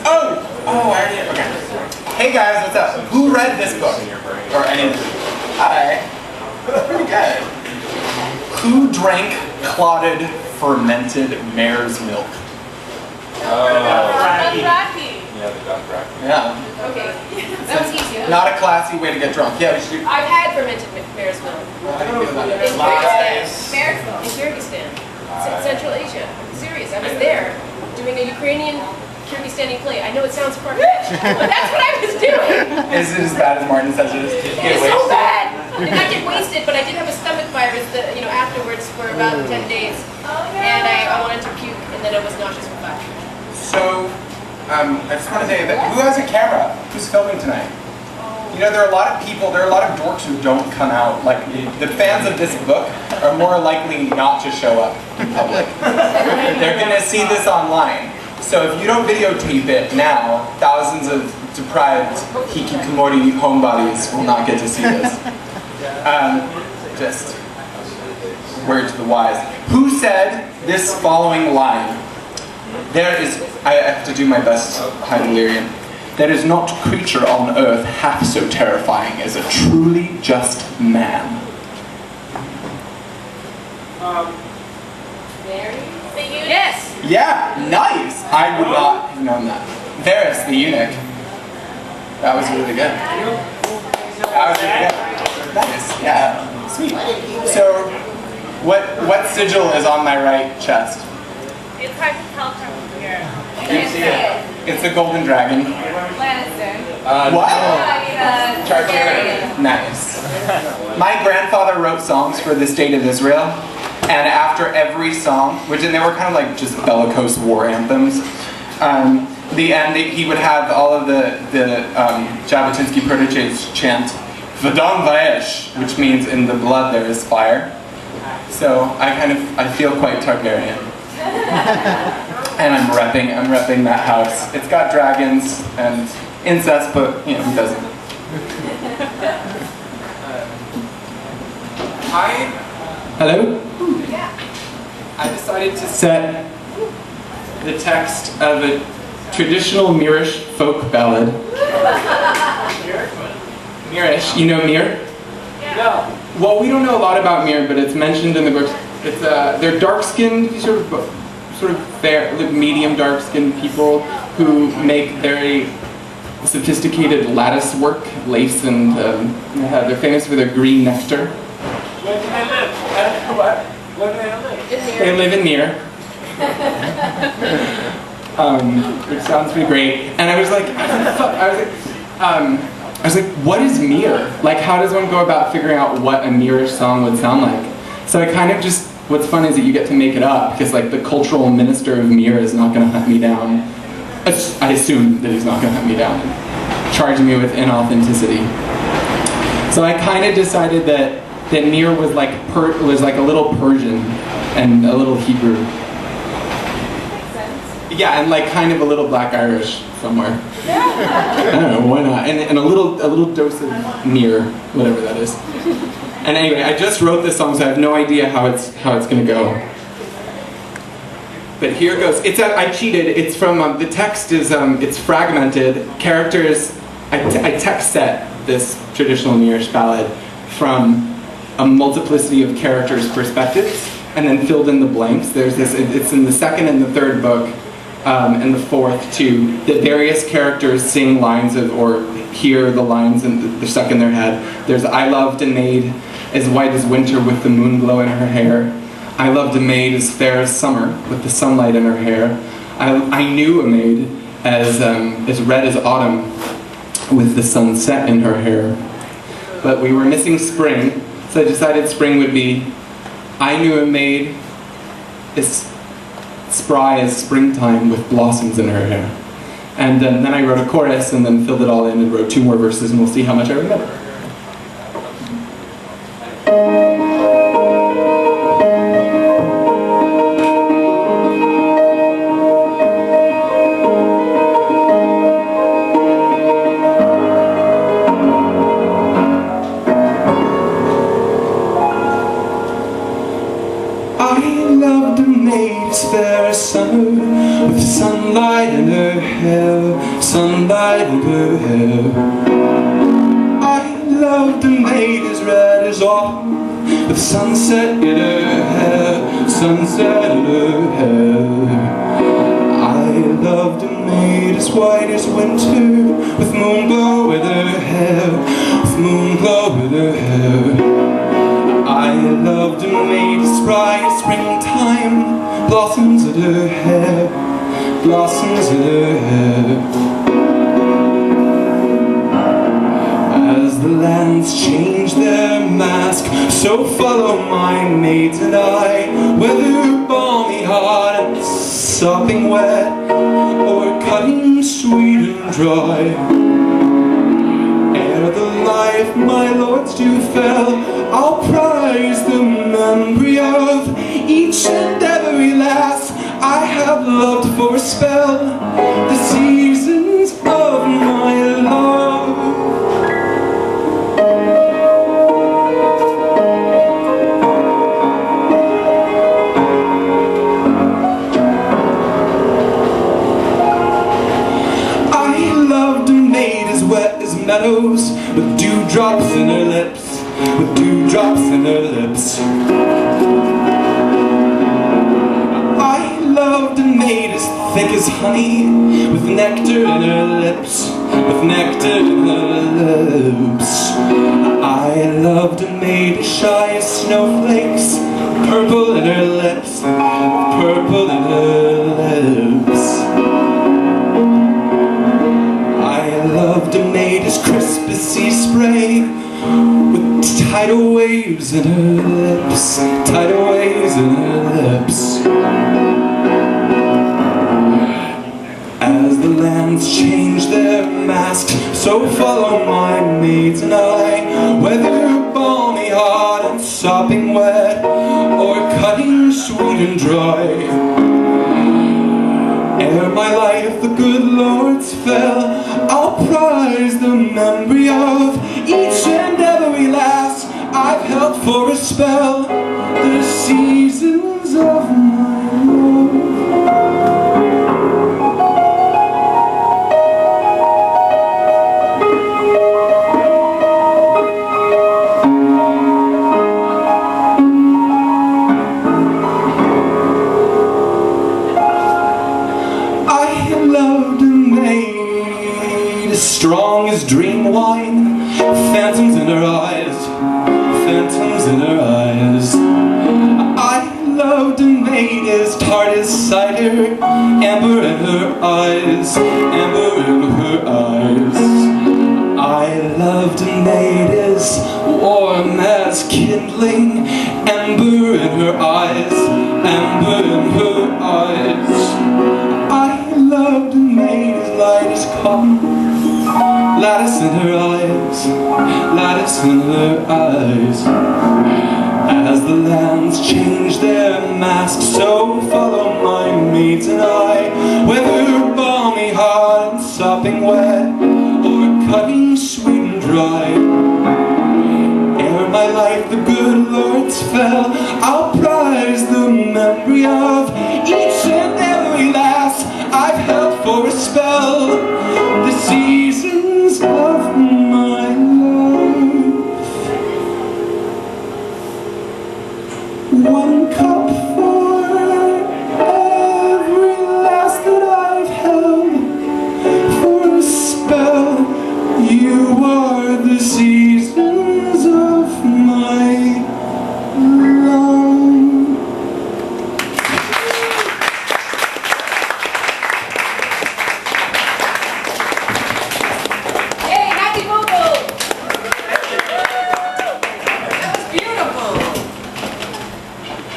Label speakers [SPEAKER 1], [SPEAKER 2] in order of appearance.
[SPEAKER 1] Oh! Oh, I already... Okay. Hey guys, what's up? Who read this book? Or any of them? Hi. Pretty good. Who drank clotted, fermented mare's milk? Yeah.
[SPEAKER 2] Okay. That was easy. Huh?
[SPEAKER 1] Not a classy way to get drunk. Yeah, we should do...
[SPEAKER 2] I've had fermented mare's milk. In Kyrgyzstan. Central Asia. I'm serious. I was there doing a Ukrainian Kyrgyzstani play. I know it sounds far-fetched, but that's what I was doing.
[SPEAKER 1] Is it as bad as Martin says it is?
[SPEAKER 2] It's so bad. I did not get wasted, but I did have a stomach virus that, afterwards for about 10 days. And I wanted to puke, and then I was nauseous for 5 years.
[SPEAKER 1] So, I just want to say that who has a camera? Who's filming tonight? You know, there are a lot of people, there are a lot of dorks who don't come out. Like, the fans of this book are more likely not to show up in public. They're going to see this online. So if you don't videotape it now, thousands of deprived hikikomori homebodies will not get to see this. Just word to the wise. Who said this following line? There is, I have to do my best high delirium. There is not creature on earth half so terrifying as a truly just man.
[SPEAKER 2] Yes!
[SPEAKER 1] Yeah, nice! I would not have known that. Varys, the eunuch. That was really good. That was really good. Nice, yeah. Sweet. So, what sigil is on my right chest?
[SPEAKER 3] It's hard to tell from here.
[SPEAKER 1] You can see it. It's a golden dragon.
[SPEAKER 3] Lannister.
[SPEAKER 1] What?
[SPEAKER 3] Targaryen.
[SPEAKER 1] Nice. My grandfather wrote songs for the state of Israel, and after every song, and they were kind of like just bellicose war anthems, the end he would have all of the Jabotinsky proteges chant V'dam Va'esh, which means in the blood there is fire. So I feel quite Targaryen. And I'm repping that house. It's got dragons and incest, but who doesn't? Hello?
[SPEAKER 2] Yeah.
[SPEAKER 1] I decided to set the text of a traditional Myrish folk ballad. Myrish, you know Myr?
[SPEAKER 3] Yeah.
[SPEAKER 1] Well, we don't know a lot about Myr, but it's mentioned in the books. It's they're dark-skinned, sort of fair, medium dark-skinned people who make very sophisticated lattice work, lace, and they're famous for their green nectar.
[SPEAKER 3] Where do they live?
[SPEAKER 1] What?
[SPEAKER 3] Where do they live?
[SPEAKER 1] They live in Myr. Which sounds pretty great. And I was like, what is Myr? Like, how does one go about figuring out what a Myrish song would sound like? So I kind of just, what's fun is that you get to make it up, because like the cultural minister of Myr is not going to hunt me down. I assume that he's not going to hunt me down and charge me with inauthenticity. So I kind of decided that Myr was like a little Persian and a little Hebrew.
[SPEAKER 2] Makes sense.
[SPEAKER 1] Yeah, and like kind of a little Black Irish somewhere. I don't know, why not? And a little dose of Myr, whatever that is. And anyway, I just wrote this song, so I have no idea how it's gonna go. But here goes. I cheated. It's from the text is it's fragmented. Characters. I text set this traditional Myrish ballad from a multiplicity of characters' perspectives, and then filled in the blanks. There's this. It's in the second and the third book, and the fourth too. That various characters sing lines of or hear the lines and they're stuck in their head. There's I loved a maid as white as winter with the moonglow in her hair. I loved a maid as fair as summer with the sunlight in her hair. I knew a maid as red as autumn with the sunset in her hair. But we were missing spring, so I decided spring would be I knew a maid as spry as springtime with blossoms in her hair. And then I wrote a chorus and then filled it all in and wrote 2 more verses, and we'll see how much I remember. I loved a maid as fair as summer with sunlight in her hair, sunlight in her hair. I loved a maid as red as autumn, with sunset in her hair, sunset in her hair. I loved a maid as white as winter, with moonglow in her hair, with moonglow in her hair. I loved a maid as spry as springtime, blossoms in her hair, blossoms in her hair. As the lands change their mask, so follow my maids and I, whether balmy hot and sopping wet, or cutting sweet and dry. Ere the life my lords do fell, I'll prize the memory of each and every lass I have loved for a spell, the seasons of my love. Meadows, with dewdrops in her lips, with dewdrops in her lips. I loved a maid as thick as honey, with nectar in her lips, with nectar in her lips. I loved a maid as shy as snowflakes, purple in her lips, purple in her lips. I loved a maid as crisp as sea spray, with tidal waves in her lips, tidal waves in her lips. As the lands change their masks, so follow my maids and I, whether balmy hot and sopping wet, or cutting sweet and dry. Ere my life the good lords fell, I'll prize the memory of each and every lass I've held for a spell, the seasons of my love. Strong as dream wine, phantoms in her eyes, phantoms in her eyes. I loved a maid as tart as cider, amber in her eyes, amber in her eyes. I loved a maid as warm as kindling, amber in her eyes, amber in her eyes. I loved a maid as light as cotton, lattice in her eyes, lattice in her eyes. As the lands change their masks, so follow my maids and I, whether balmy hot and sopping wet, or cutting sweet and dry. Ere my life the good lords fell, I'll prize the memory of each and every lass I've held for a spell, the seasons of my life. One cup for every lass that I've held for a spell. You are the season